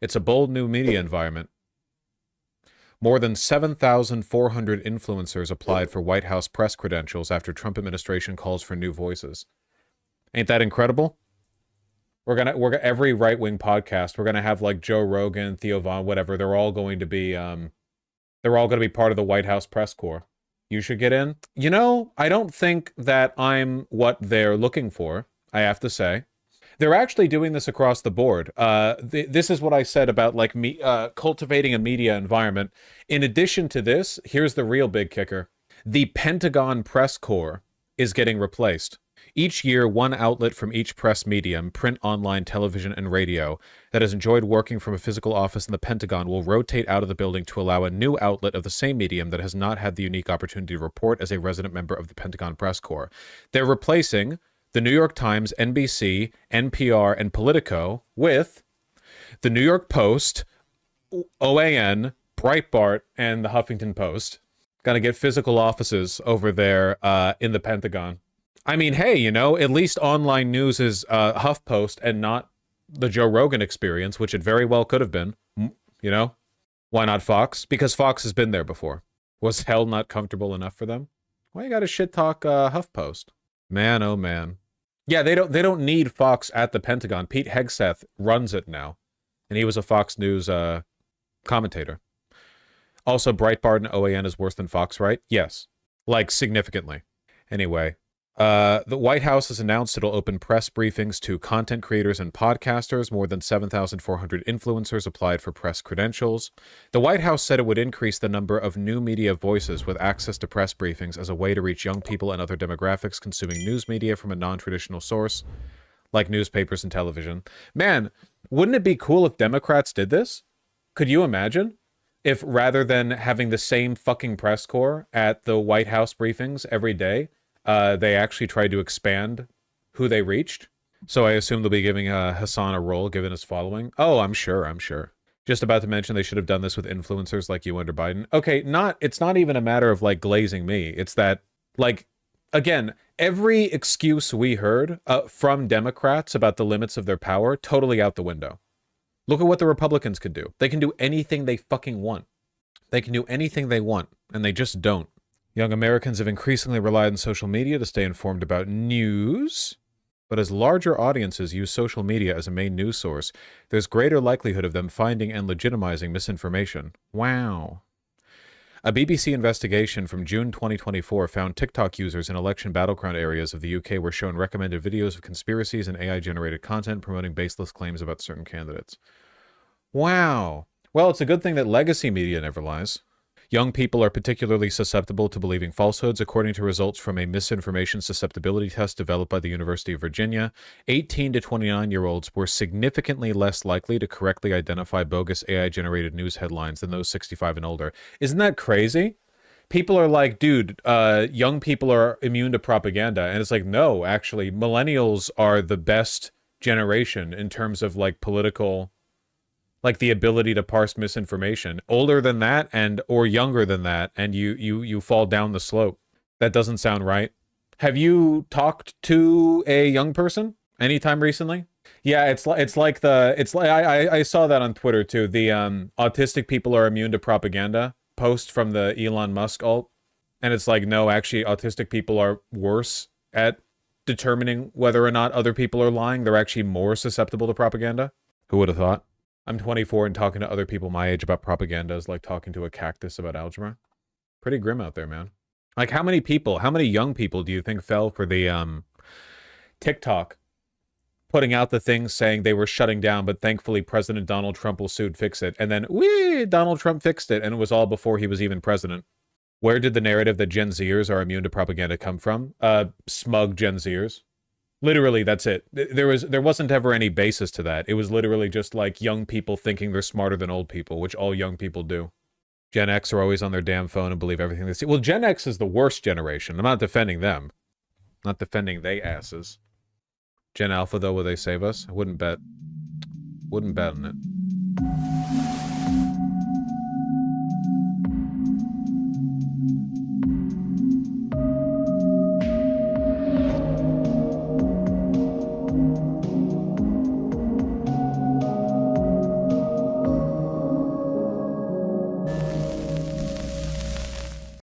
It's a bold new media environment. More than 7,400 influencers applied for White House press credentials after Trump administration calls for new voices. Ain't that incredible? We're gonna every right-wing podcast, we're gonna have like Joe Rogan, Theo Von, whatever. They're all going to be part of the White House press corps. You should get in. You know, I don't think that I'm what they're looking for, I have to say. They're actually doing this across the board. This is what I said about like cultivating a media environment. In addition to this, here's the real big kicker. The Pentagon press corps is getting replaced. Each year, one outlet from each press medium, print, online, television, and radio, that has enjoyed working from a physical office in the Pentagon will rotate out of the building to allow a new outlet of the same medium that has not had the unique opportunity to report as a resident member of the Pentagon press corps. They're replacing the New York Times, NBC, NPR, and Politico with the New York Post, OAN, Breitbart, and the Huffington Post. Gotta get physical offices over there in the Pentagon. I mean, hey, you know, at least online news is HuffPost and not the Joe Rogan Experience, which it very well could have been. You know? Why not Fox? Because Fox has been there before. Was hell not comfortable enough for them? Why you gotta shit talk HuffPost? Man, oh man. Yeah, they don't need Fox at the Pentagon. Pete Hegseth runs it now. And he was a Fox News commentator. Also, Breitbart and OAN is worse than Fox, right? Yes. Like, significantly. Anyway. The White House has announced it'll open press briefings to content creators and podcasters. More than 7,400 influencers applied for press credentials. The White House said it would increase the number of new media voices with access to press briefings as a way to reach young people and other demographics consuming news media from a non-traditional source, like newspapers and television. Man, wouldn't it be cool if Democrats did this? Could you imagine? If rather than having the same fucking press corps at the White House briefings every day, they actually tried to expand who they reached. So I assume they'll be giving Hassan a role given his following. Oh, I'm sure. Just about to mention they should have done this with influencers like you under Biden. Okay, it's not even a matter of like glazing me. It's that, like, again, every excuse we heard from Democrats about the limits of their power, totally out the window. Look at what the Republicans can do. They can do anything they fucking want. They can do anything they want, and they just don't. Young Americans have increasingly relied on social media to stay informed about news. But as larger audiences use social media as a main news source, there's greater likelihood of them finding and legitimizing misinformation. Wow. A BBC investigation from June 2024 found TikTok users in election battleground areas of the UK were shown recommended videos of conspiracies and AI-generated content promoting baseless claims about certain candidates. Wow. Well, it's a good thing that legacy media never lies. Young people are particularly susceptible to believing falsehoods, according to results from a misinformation susceptibility test developed by the University of Virginia. 18 to 29-year-olds were significantly less likely to correctly identify bogus AI-generated news headlines than those 65 and older. Isn't that crazy? People are like, dude, young people are immune to propaganda. And it's like, no, actually, millennials are the best generation in terms of like political... like the ability to parse misinformation. Older than that or younger than that, and you fall down the slope. That doesn't sound right. Have you talked to a young person anytime recently? Yeah, I saw that on Twitter too. The autistic people are immune to propaganda post from the Elon Musk alt. And it's like, no, actually autistic people are worse at determining whether or not other people are lying. They're actually more susceptible to propaganda. Who would have thought? I'm 24 and talking to other people my age about propaganda is like talking to a cactus about algebra. Pretty grim out there, man. Like, how many young people do you think fell for the TikTok putting out the things saying they were shutting down, but thankfully President Donald Trump will soon fix it. And then, Donald Trump fixed it, and it was all before he was even president. Where did the narrative that Gen Zers are immune to propaganda come from? Smug Gen Zers. Literally, that's it. There wasn't ever any basis to that. It was literally just like young people thinking they're smarter than old people, which all young people do. Gen X are always on their damn phone and believe everything they see. Well, Gen X is the worst generation. I'm not defending them. I'm not defending they asses. Gen Alpha, though, will they save us? I wouldn't bet. Wouldn't bet on it.